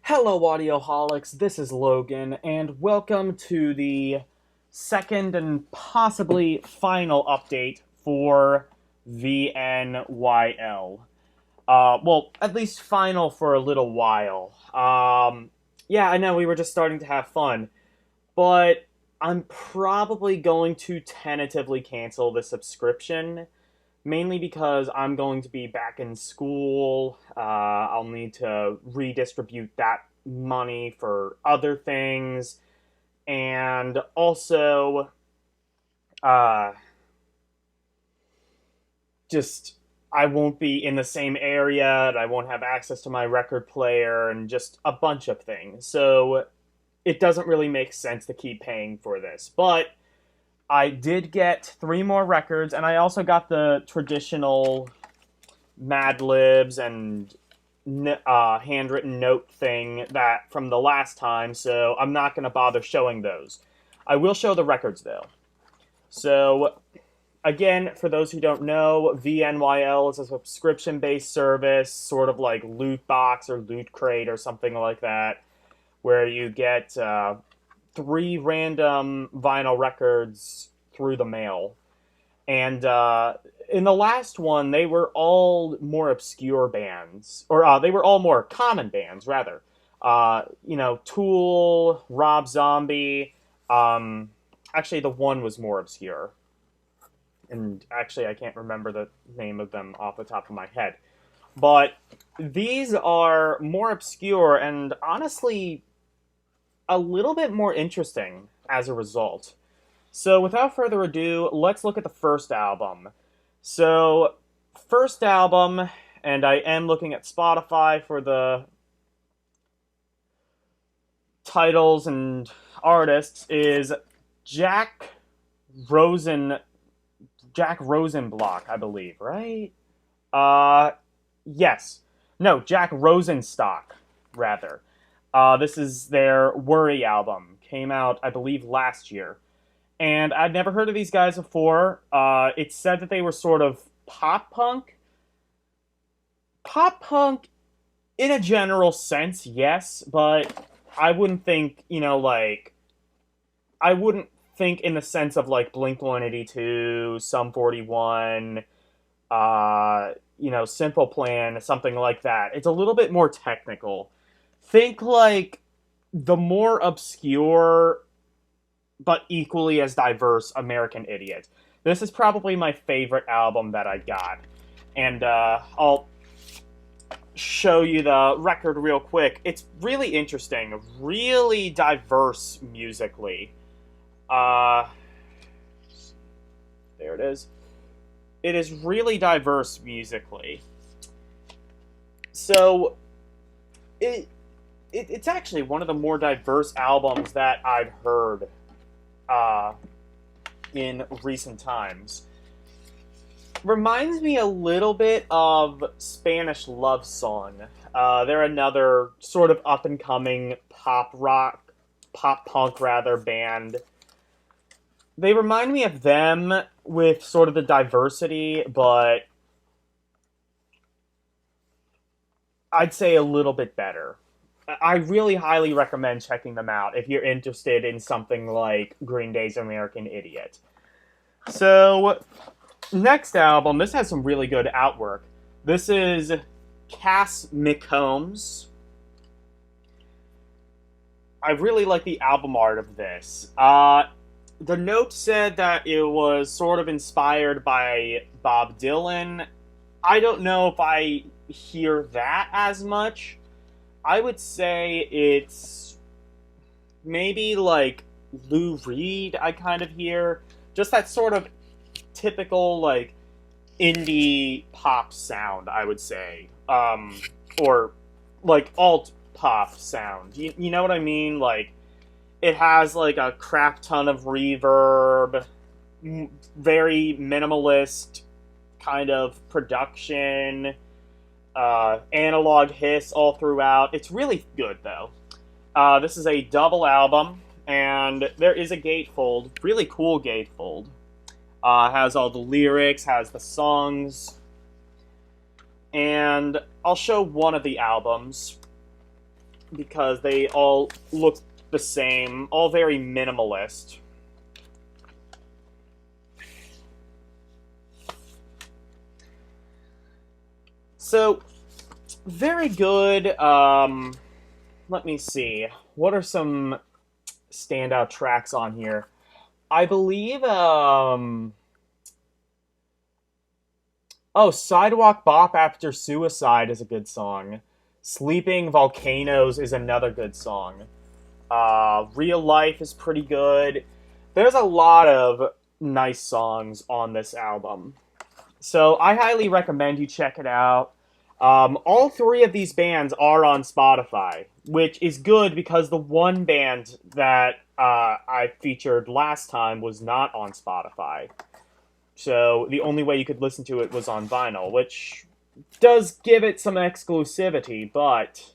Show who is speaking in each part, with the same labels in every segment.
Speaker 1: Hello, Audioholics, this is Logan, and welcome to the second and possibly final update for VNYL. Well, at least final for a little while. Yeah, I know we were just starting to have fun, but I'm probably going to tentatively cancel the subscription mainly because I'm going to be back in school. I'll need to redistribute that money for other things, and also, uh, just I won't be in the same area, and I won't have access to my record player, and just a bunch of things. So it doesn't really make sense to keep paying for this, but I did get three more records, and I also got the traditional Mad Libs and handwritten note thing that from the last time, so I'm not going to bother showing those. I will show the records though. So, again, for those who don't know, VNYL is a subscription-based service, sort of like Loot Box or Loot Crate or something like that, where you get three random vinyl records through the mail. And in the last one, they were all more obscure bands, or they were all more common bands, rather. Tool, Rob Zombie. Actually, the one was more obscure, and actually, I can't remember the name of them off the top of my head. But these are more obscure and honestly a little bit more interesting as a result. So, without further ado, let's look at the first album. So, first album, and I am looking at Spotify for the titles and artists, is Jack Rosen Jack Rosenblock, I believe, right? Yes. No, Jack Rosenstock, rather. This is their Worry album. Came out, I believe, last year. And I'd never heard of these guys before. It's said that they were sort of pop punk. Pop punk, in a general sense, yes, but I wouldn't think, I wouldn't think in the sense of like Blink 182, Sum 41, Simple Plan, something like that. It's a little bit more technical. Think like the more obscure but equally as diverse American Idiot. This is probably my favorite album that I got. And I'll show you the record real quick. It's really interesting, really diverse musically. Uh, there it is. It is really diverse musically. So, it's actually one of the more diverse albums that I've heard in recent times. Reminds me a little bit of Spanish Love Song. They're another sort of up and coming pop punk rather band. They remind me of them with sort of the diversity, but I'd say a little bit better. I really highly recommend checking them out if you're interested in something like Green Day's American Idiot. So, next album, this has some really good artwork. This is Cass McCombs. I really like the album art of this. The note said that it was sort of inspired by Bob Dylan. I don't know if I hear that as much. I would say it's maybe like Lou Reed, I kind of hear. Just that sort of typical, like, indie pop sound, I would say. Or, like, alt pop sound. You know what I mean? Like, it has, like, a crap ton of reverb, very minimalist kind of production, analog hiss all throughout. It's really good, though. This is a double album, and there is a gatefold. Really cool gatefold. Has all the lyrics, has the songs. And I'll show one of the albums. because they all look the same, all very minimalist. So, very good. Let me see. What are some standout tracks on here? I believe, oh, Sidewalk Bop After Suicide is a good song. Sleeping Volcanoes is another good song. Real Life is pretty good. There's a lot of nice songs on this album. So I highly recommend you check it out. All three of these bands are on Spotify, which is good because the one band that I featured last time was not on Spotify. So the only way you could listen to it was on vinyl, which does give it some exclusivity, but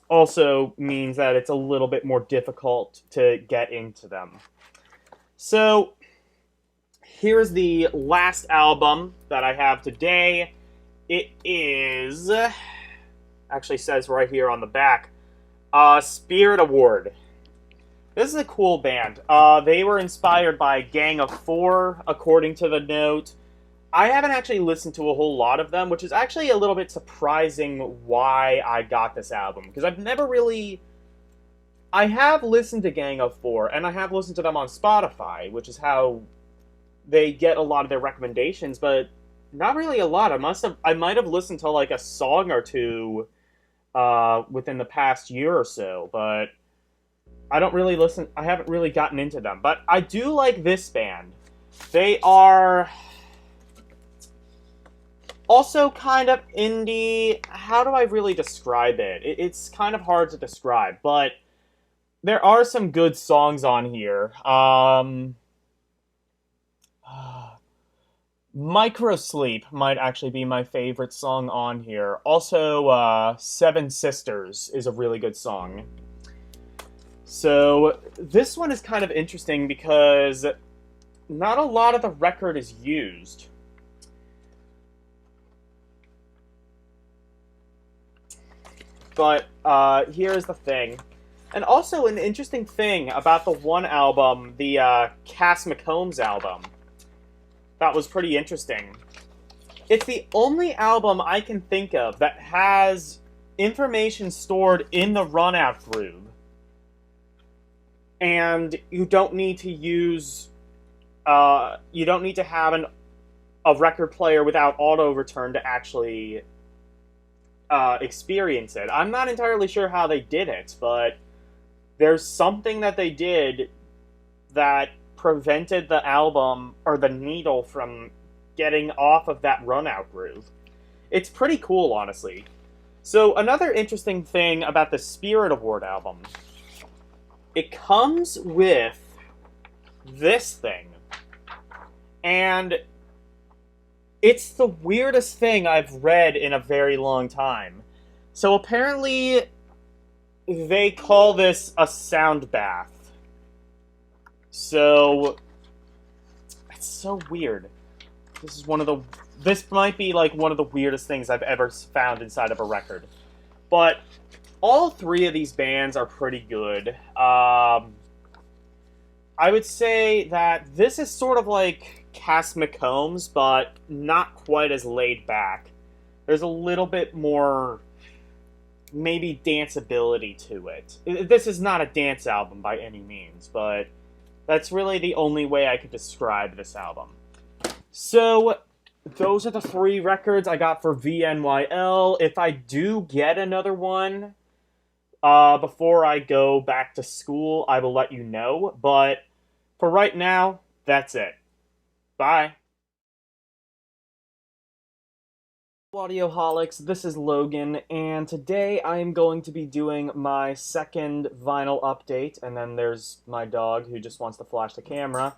Speaker 1: also means that it's a little bit more difficult to get into them. So here's the last album that I have today. It is, actually says right here on the back, Spirit Award. This is a cool band. They were inspired by Gang of Four, according to the note. I haven't actually listened to a whole lot of them, which is actually a little bit surprising why I got this album. Because I've never really... I have listened to Gang of Four, and I have listened to them on Spotify, which is how they get a lot of their recommendations, but not really a lot. I might have listened to like a song or two within the past year or so, but I haven't really gotten into them. But I do like this band. They are also kind of indie. How do I really describe it? It's kind of hard to describe, but there are some good songs on here. Microsleep might actually be my favorite song on here. Also, Seven Sisters is a really good song. So, this one is kind of interesting because not a lot of the record is used. But, here's the thing. And also, an interesting thing about the one album, the Cass McCombs album, that was pretty interesting. It's the only album I can think of that has information stored in the runout groove. And you don't need to use... you don't need to have a record player without auto-return to actually experience it. I'm not entirely sure how they did it, but there's something that they did that prevented the album, or the needle, from getting off of that runout groove. It's pretty cool, honestly. So, another interesting thing about the Spirit Award album, it comes with this thing. And it's the weirdest thing I've read in a very long time. So apparently, they call this a sound bath. So, it's so weird. This might be like one of the weirdest things I've ever found inside of a record. But all three of these bands are pretty good. I would say that this is sort of like Cass McCombs, but not quite as laid back. There's a little bit more, maybe, danceability to it. This is not a dance album by any means, but that's really the only way I could describe this album. So, those are the three records I got for VNYL. If I do get another one before I go back to school, I will let you know. But for right now, that's it. Bye. Audioholics, this is Logan, and today I am going to be doing my second vinyl update, and then there's my dog who just wants to flash the camera.